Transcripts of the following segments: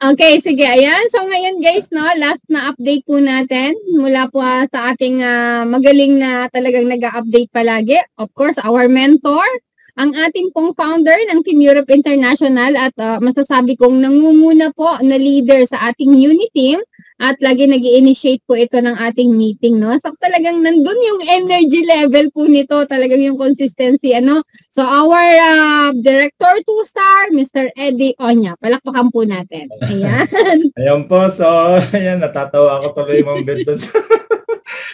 Okay, sige. Ayan. So ngayon guys, no, last na update po natin mula po sa ating magaling na talagang nag-update palagi. Of course, our mentor, ang ating pong founder ng Team Europe International at masasabi kong nangunguna po na leader sa ating Uniteam at lagi nag-i-initiate po ito ng ating meeting, no? So talagang nandun yung energy level po nito, talagang yung consistency, ano? So our Director 2-star, Mr. Eddie Oña. Palakpakan po natin. Ayan. Ayan po, so ayan, natatawa ako tuloy Ma'am Beth.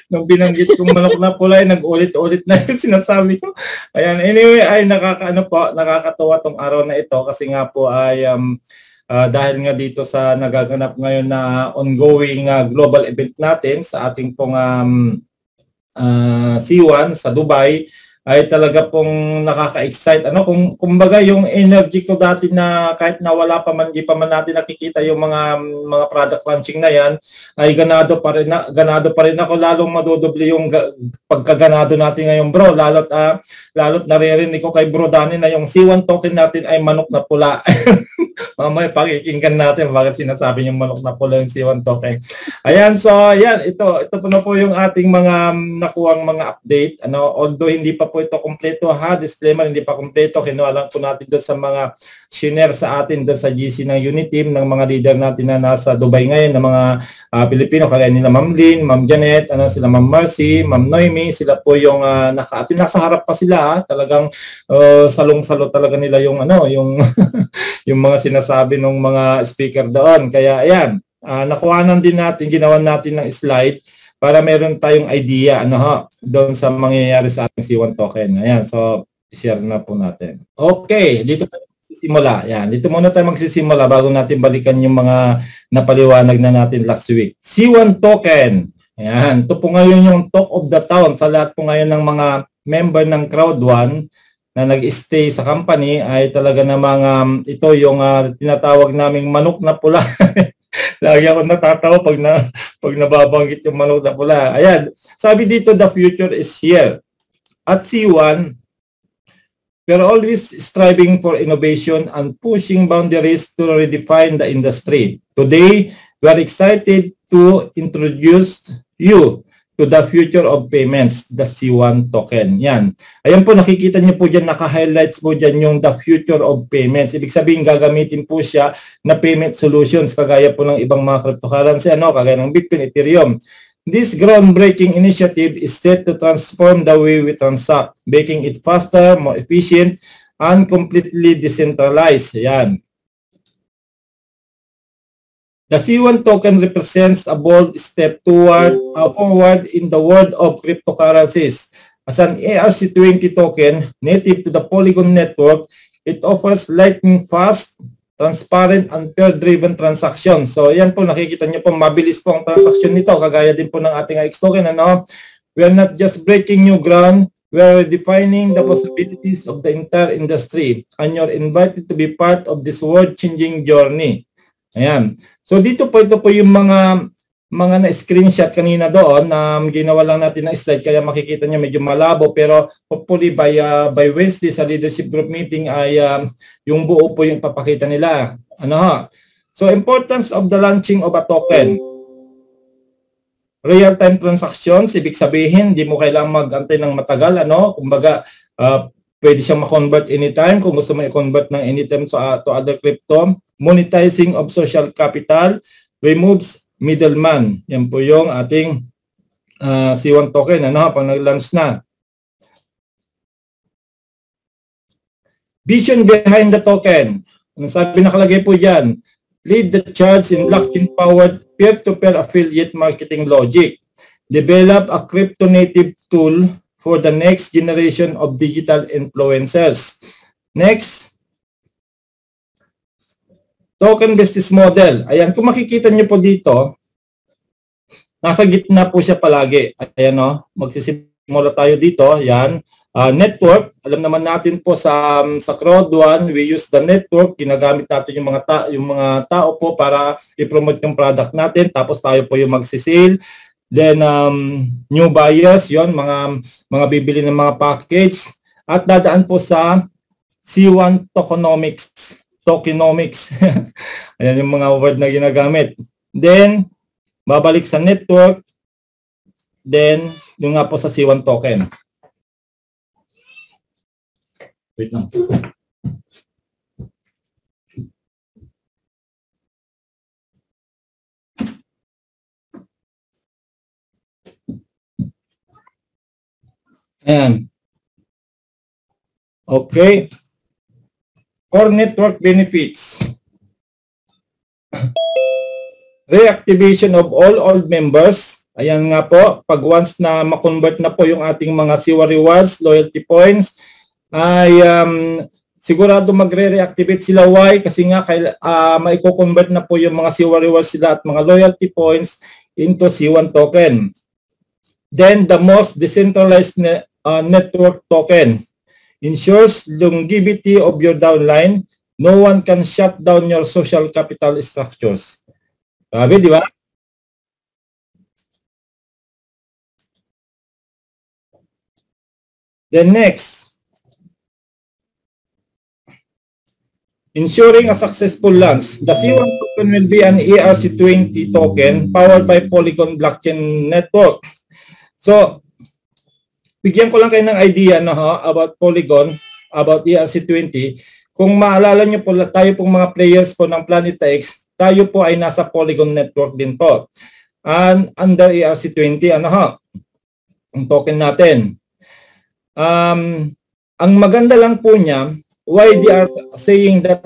Nung binanggit kong manok na pula, nag-ulit-ulit na yung sinasabi ko. Ayan, anyway, ay nakakatawa tong araw na ito kasi nga po ay dahil nga dito sa nagaganap ngayon na ongoing global event natin sa ating pong C1 sa Dubai, ay talaga pong nakaka-excite. Kumbaga yung energy ko dati na kahit nawala pa man, di pa man natin nakikita yung mga product launching na yan, ay ganado pa rin ako, lalong madodoble yung pagkaganado natin ngayon, bro. Lalot naririnig ko kay Bro Danny na yung C1 token natin ay manok na pula. Mamaya pakikinggan natin bakit sinasabi yung manok na pula yung C1 token. Ayan, so ayan, ito po na po yung ating mga nakuhang mga update. Although hindi pa po ito kompleto, disclaimer, hindi pa kompleto. Kinuha lang po natin doon sa mga share sa atin doon sa GC ng Uniteam ng mga leader natin na nasa Dubai ngayon, ng mga Pilipino, kagaya nila Ma'am Lynn, Ma'am Janet, sila Ma'am Marcy, Ma'am Noemi, sila po yung nasa harap pa sila, talagang salong-salo talaga nila yung yung mga sinasabi ng mga speaker doon. Kaya ayan, nakuhanan din natin, ginawan natin ng slide para meron tayong idea doon sa mangyayari sa ating C1 token. Ayan, so i-share na po natin. Okay, dito tayo magsisimula. Ayan, dito muna tayo magsisimula bago natin balikan yung mga napaliwanag na natin last week. C1 token. Ayan, ito po ngayon yung talk of the town sa lahat po ngayon ng mga member ng Crowd1 na nag-stay sa company, ay talaga namang ito yung tinatawag naming manok na pula. Lagi ako natatawa pag nababanggit yung manok na pula. Ayan, sabi dito, the future is here. At C1, we're always striving for innovation and pushing boundaries to redefine the industry. Today, we are excited to introduce you to the future of payments, the C1 token. Yan. Ayan po, nakikita niyo po dyan, naka-highlights po dyan yung the future of payments. Ibig sabihin, gagamitin po siya na payment solutions, kagaya po ng ibang mga cryptocurrency, kagaya ng Bitcoin, Ethereum. This groundbreaking initiative is set to transform the way we transact, making it faster, more efficient, and completely decentralized. Yan. The C1 token represents a bold step forward in the world of cryptocurrencies. As an ERC20 token native to the Polygon network, it offers lightning-fast, transparent, and pair-driven transactions. So, yan po, nakikita niyo po, mabilis po ang transaction nito, kagaya din po ng ating X token. We are not just breaking new ground, we are defining the possibilities of the entire industry, and you're invited to be part of this world-changing journey. Ayan. So dito po, ito po yung mga na-screenshot kanina doon na ginawa lang natin ng slide, kaya makikita nyo medyo malabo, pero hopefully by Wednesday sa leadership group meeting ay yung buo po yung papakita nila. So importance of the launching of a token. Real-time transactions, ibig sabihin, di mo kailangang mag-antay ng matagal, kumbaga, pwede siyang ma-convert anytime kung gusto mo i-convert ng anytime to other crypto. Monetizing of social capital, removes middleman. Yan po yung ating C1 token, pag nag-launch na. Vision behind the token. Ang sabi nakalagay po dyan, lead the charge in blockchain-powered peer-to-peer affiliate marketing logic. Develop a crypto-native tool for the next generation of digital influencers. Next, token business model. Ayan, kung makikita niyo po dito, nasa gitna po siya palagi. Ayan, magsisimula tayo dito. Ayan, network. Alam naman natin po sa Crowd1, we use the network. Ginagamit natin yung mga tao po para i-promote yung product natin. Tapos tayo po yung magsisale. Then, new buyers, yon, mga bibili ng mga package. At dadaan po sa C1 tokenomics. tokenomics. Ayan yung mga word na ginagamit. Then, babalik sa network. Then, yung nga po sa C1 token. Wait lang. Ayan. Okay. Core network benefits. Reactivation of all old members. Ayan nga po, pag once na ma-convert na po yung ating mga Siwa rewards, loyalty points, ay sigurado magre-reactivate sila. Why? Kasi nga maiko-convert na po yung mga Siwa rewards sila at mga loyalty points into C1 token. Then the most decentralized network token ensures longevity of your downline. No one can shut down your social capital structures. Sabi, di ba? Then next, ensuring a successful launch. The C1 token will be an ERC20 token powered by Polygon blockchain network. So, bigyan ko lang kayo ng idea about Polygon, about ERC20. Kung maalala nyo po, tayo pong mga players po ng Planet X, tayo po ay nasa Polygon network din po. And under ERC20, ang token natin. Ang maganda lang po niya, why they are saying that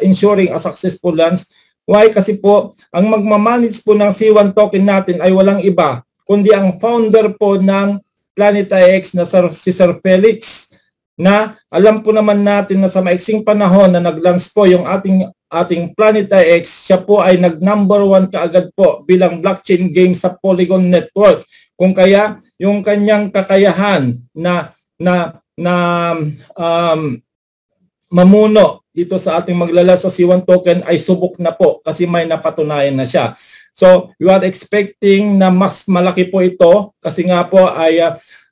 ensuring a successful launch? Why? Kasi po, ang magmamanage po ng C1 token natin ay walang iba, kundi ang founder po ng Planet X na si Sir Felix, na alam po naman natin na sa maiksing panahon na nag-launch po yung ating Planet X, siya po ay nag-number 1 kaagad po bilang blockchain game sa Polygon network. Kung kaya yung kanyang kakayahan na mamuno dito sa ating maglala sa C1 token ay subok na po kasi may napatunayan na siya. So, we are expecting na mas malaki po ito kasi nga po ay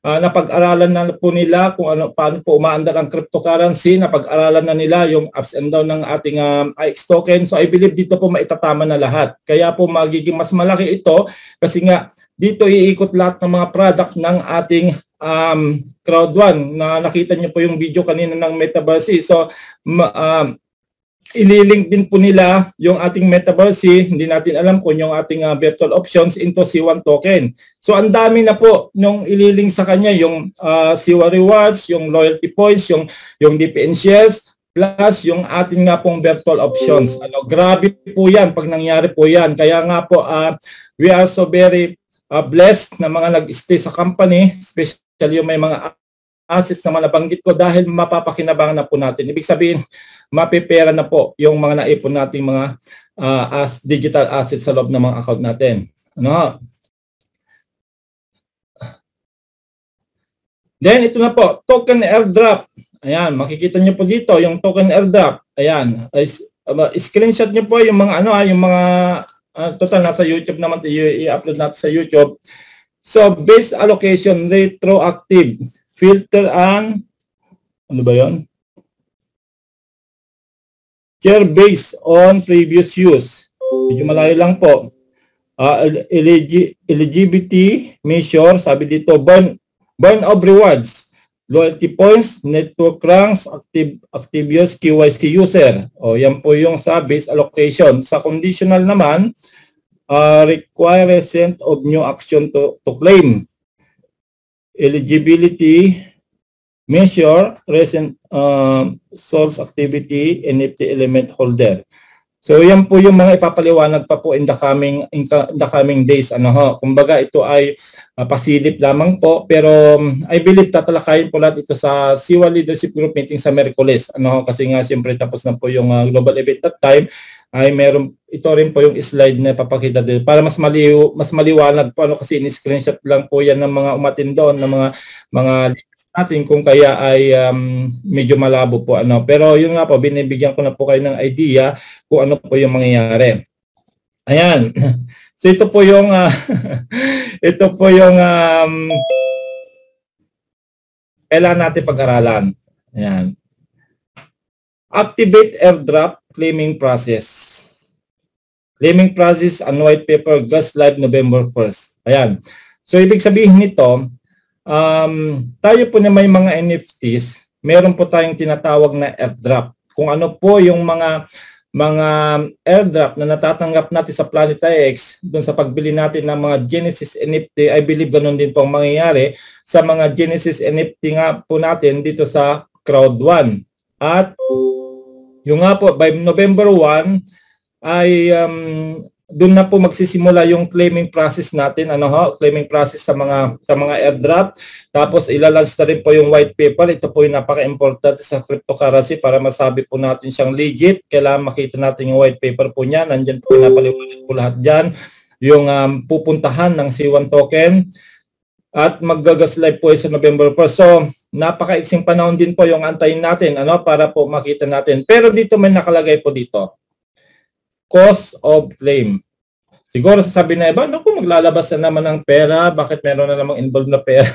napag-aralan na po nila kung paano po umaandar ang cryptocurrency, napag-aralan na nila yung ups and down ng ating IX token. So, I believe dito po maitatama na lahat. Kaya po magiging mas malaki ito kasi nga dito iikot lahat ng mga product ng ating Crowd1 na nakita niyo po yung video kanina ng Metaverse. So, ililink din po nila yung ating Metaverse. Hindi natin alam kung yung ating virtual options into C1 token. So, ang dami na po nung ililink sa kanya yung Siwa rewards, yung loyalty points, yung DPN shares, plus yung ating nga pong virtual options. Grabe po yan pag nangyari po yan. Kaya nga po, we are so very blessed na mga nag-stay sa company, especially yung may mga assets na nabanggit ko dahil mapapakinabangan na po natin. Ibig sabihin, mapipera na po yung mga naipon nating mga digital assets sa loob ng mga account natin. Then, ito na po, token airdrop. Ayan, makikita nyo po dito yung token airdrop. Ayan, screenshot nyo po yung mga yung mga total nasa YouTube naman, i-upload natin sa YouTube. So, base allocation, retroactive, filter ang, ano ba yun? Share based on previous use. Medyo malayo lang po. Eligibility measure, sabi dito, burn of rewards, loyalty points, network ranks, active use, KYC user. O, yan po yung sa base allocation. Sa conditional naman, require recent of new action to claim. Eligibility measure recent source activity NFT element holder. So yan po yung mga ipapaliwanag pa po in the coming days. Kumbaga ito ay pasilip lamang po, pero I believe tatalakayin po lahat ito sa Siwa Leadership Group meeting sa Miyerkules. Kasi nga siyempre tapos na po yung global event that time, ay meron ito rin po yung slide na papakita din para mas maliwanag po kasi in-screenshot lang po yan ng mga umatin doon ng mga natin kung kaya ay medyo malabo po pero yun nga po binibigyan ko na po kayo ng idea kung ano po yung mangyayari. Ayan. So ito po yung kailangan natin pag-aralan. Ayan. Activate airdrop claiming process. Claiming process and white paper goes live November 1st. Ayan. So, ibig sabihin nito, tayo po na may mga NFTs, meron po tayong tinatawag na airdrop. Kung ano po yung mga airdrop na natatanggap natin sa Planet X doon sa pagbili natin ng mga Genesis NFT, I believe ganun din po ang mangyayari sa mga Genesis NFT nga po natin dito sa Crowd1. At yung nga po, by November 1, ay doon na po magsisimula yung claiming process natin, claiming process sa mga airdrop. Tapos ilalunch na rin po yung white paper. Ito po yung napaka-importante sa cryptocurrency para masabi po natin siyang legit. Kailangan makita natin yung white paper po niya. Nandiyan po napaliwanag po lahat diyan. Yung pupuntahan ng C1 token at maggagas live po sa November 1st. So, napaka-iksing panahon din po yung antayin natin para po makita natin. Pero dito may nakalagay po dito. Cost of claim. Siguro sasabihin na iba, naku, maglalabas na naman ng pera, bakit meron na namang involved na pera?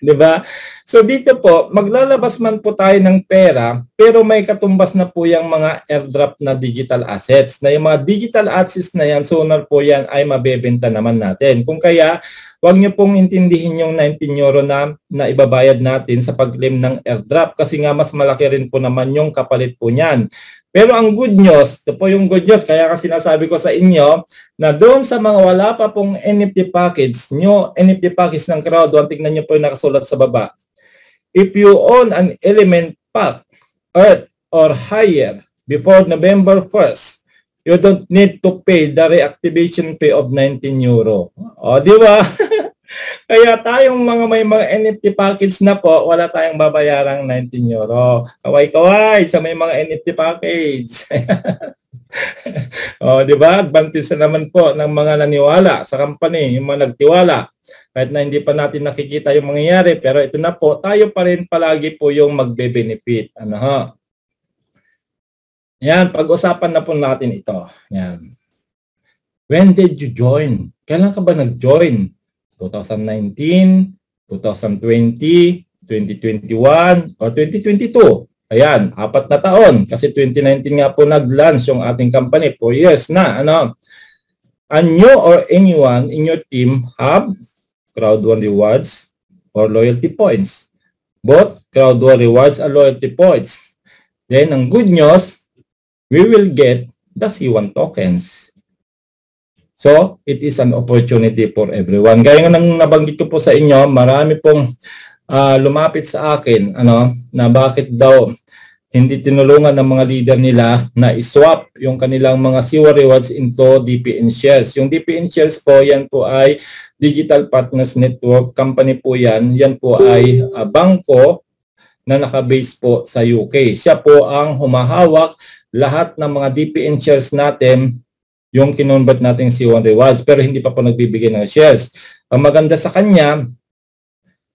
Diba? So dito po, maglalabas man po tayo ng pera, pero may katumbas na po yung mga airdrop na digital assets. Na yung mga digital assets na yan, sooner po yan ay mabebenta naman natin. Kung kaya, huwag niyo pong intindihin yung 19 euro na ibabayad natin sa pag-claim ng airdrop kasi nga mas malaki rin po naman yung kapalit po niyan. Pero ang good news, ito po yung good news, kaya kasi sinasabi ko sa inyo na doon sa mga wala pa pong NFT package, NFT package ng Crowd1, tignan nyo po yung nakasulat sa baba. If you own an element pack, Earth or higher before November 1st, you don't need to pay the reactivation fee of 19 euro. O, di ba? Kaya tayong may mga NFT package na po, wala tayong babayarang 19 euro. Kaway-kaway sa may mga NFT package. O, di ba? Advantage na naman po ng mga naniwala sa company, yung mga nagtiwala. Kahit na hindi pa natin nakikita yung mangyayari, pero ito na po, tayo pa rin palagi po yung magbe-benefit. Yan, pag-usapan na po natin ito. Yan. When did you join? Kailan ka ba nag-join? 2019, 2020, 2021, or 2022. Ayan, 4 na taon. Kasi 2019 nga po nag-launch yung ating company. 4 years na. And you or anyone in your team have Crowd1 rewards or loyalty points. Both Crowd1 rewards and loyalty points. Then, ang good news, we will get the C1 tokens. So, it is an opportunity for everyone. Gaya nga nang nabanggit ko po sa inyo, marami pong lumapit sa akin na bakit daw hindi tinulungan ng mga leader nila na iswap yung kanilang mga C1 rewards into DPN shares. Yung DPN shares po, yan po ay Digital Partners Network company po yan. Yan po ay bangko na nakabase po sa UK. Siya po ang humahawak lahat ng mga DPN shares natin, yung kinonvert nating C1 rewards, pero hindi pa po nagbibigay ng shares. Ang maganda sa kanya,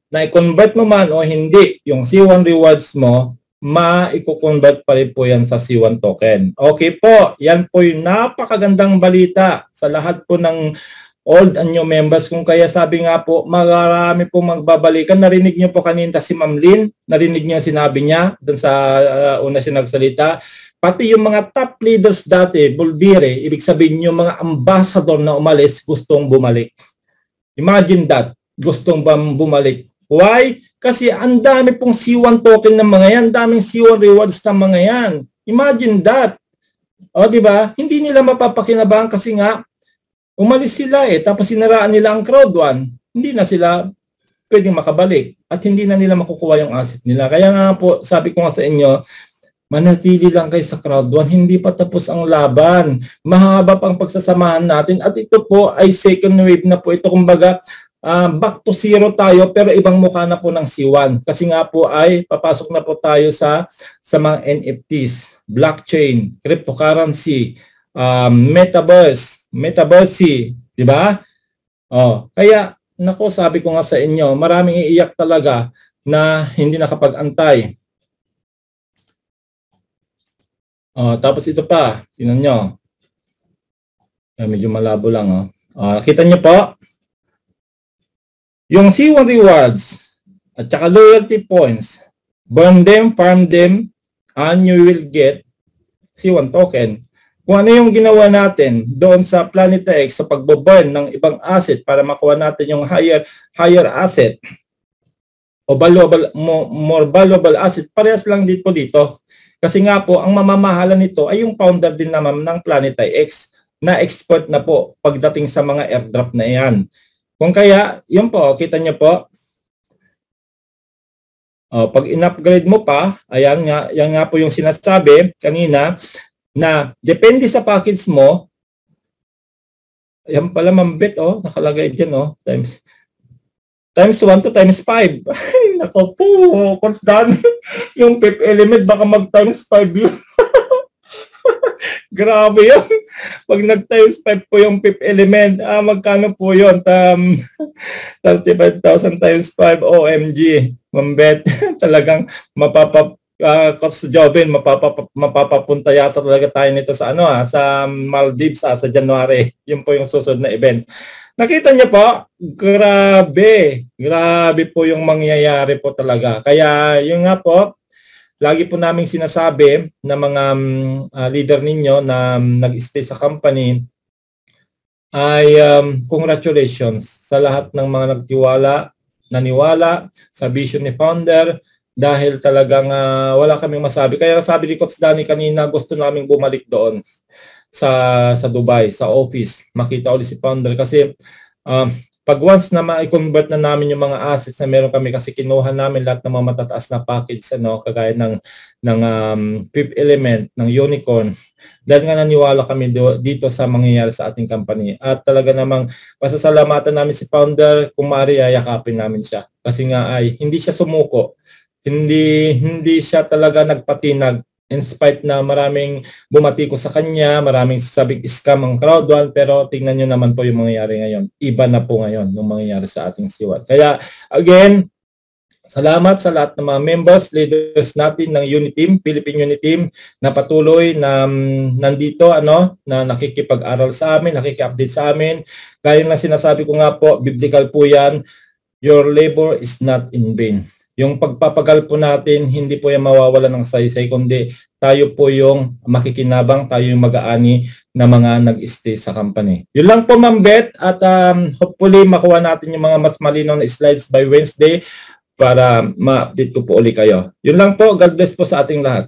na i-convert mo man o hindi, yung C1 rewards mo, ma-i-convert pa rin po yan sa C1 token. Okay po, yan po yung napakagandang balita sa lahat po ng old and new members. Kung kaya sabi nga po, marami po magbabalikan. Narinig niyo po kanina si Ma'am Lynn, narinig niyo sinabi niya dun sa una siya nagsalita. Pati yung mga top leaders dati, buldire, ibig sabihin yung mga ambassador na umalis, gustong bumalik. Imagine that, gustong bumalik. Why? Kasi ang dami pong C1 token ng mga yan, daming C1 rewards ng mga yan. Imagine that. O, di ba? Hindi nila mapapakinabangan kasi nga, umalis sila tapos sinaraan nila ang Crowd1. Hindi na sila pwedeng makabalik at hindi na nila makukuha yung asset nila. Kaya nga po, sabi ko nga sa inyo, manatili lang kayo sa Crowd1, hindi pa tapos ang laban. Mahaba pang pagsasamahan natin at ito po ay second wave na po. Ito kumbaga, back to zero tayo pero ibang mukha na po ng C1. Kasi nga po ay papasok na po tayo sa mga NFTs, blockchain, cryptocurrency, metaverse, di ba? Kaya, nako, sabi ko nga sa inyo, maraming iiyak talaga na hindi nakapag-antay. Tapos ito pa, tingnan nyo. Medyo malabo lang. Kita nyo po, yung C1 rewards at saka loyalty points, burn them, farm them, and you will get C1 token. Kung ano yung ginawa natin doon sa Planeta X sa pagbo-burn ng ibang asset para makuha natin yung higher asset o more valuable asset, parehas lang dito. Kasi nga po, ang mamamahala nito ay yung founder din naman ng Planeta X na expert na po pagdating sa mga airdrop na yan. Kung kaya, yun po, kita niyo po, pag in-upgrade mo pa, yan nga po yung sinasabi kanina, na depende sa package mo, yan pala mambit, nakalagay dyan, times 1 to times 5. Nako po, Coach Dan, yung fifth element, baka mag-times 5 yun. Grabe yun. Pag nag-times 5 po yung fifth element, magkano po yun? 35,000 times 5, OMG. Mambet, talagang Coach Joven, mapapapunta yata talaga tayo nito sa sa Maldives sa January. Yun po yung susunod na event. Nakita niyo po, grabe po yung mangyayari po talaga. Kaya yun nga po, lagi po naming sinasabi na mga leader ninyo na nag-stay sa company ay congratulations sa lahat ng mga naniwala sa vision ni founder, dahil talagang wala kaming masabi. Kaya sabi ni Coach Danny kanina, gusto naming bumalik doon sa Dubai, sa office, makita ulit si founder. Kasi pag once na ma-convert na namin yung mga assets na meron kami, kasi kinuha namin lahat ng mga matataas na package, kagaya ng fifth element, ng unicorn, dahil nga naniwala kami dito sa mangyayari sa ating company. At talaga namang pasasalamatan namin si founder, kung maaari yayakapin namin siya. Kasi nga ay hindi siya sumuko. Hindi siya talaga nagpatinag, in spite na maraming bumati ko sa kanya, maraming sabing scam ang crowd one, pero tingnan nyo naman po yung mangyayari ngayon. Iba na po ngayon yung mangyayari sa ating C1. Kaya again, salamat sa lahat ng mga members, leaders natin ng Unity Team, Philippine Unity Team, na patuloy na nandito, na nakikipag-aral sa amin, nakiki-update sa amin. Gaya na sinasabi ko nga po, biblical po yan, your labor is not in vain. Yung pagpapagal po natin, hindi po yan mawawala ng saysay, kundi tayo po yung makikinabang, tayo yung mag-aani na mga nag-stay sa company. Yun lang po, Ma'am Beth, at hopefully makuha natin yung mga mas malinaw na slides by Wednesday para ma-update ko po ulit kayo. Yun lang po, God bless po sa ating lahat.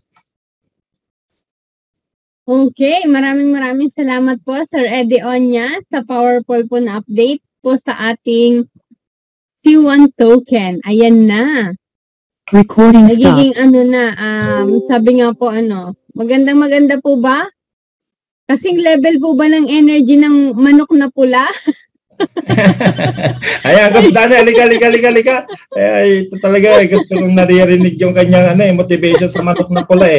Okay, maraming salamat po, Sir Eddie Onya, sa powerful po na update po sa ating C1 token. Ayan na. Recording Nagiging stopped. sabi nga po maganda po ba? Kasing level po ba ng energy ng manok na pula? Ayan, Coach Danny, halika. Ay, ito talaga, gusto kong naririnig yung kanyang motivation sa manok na pula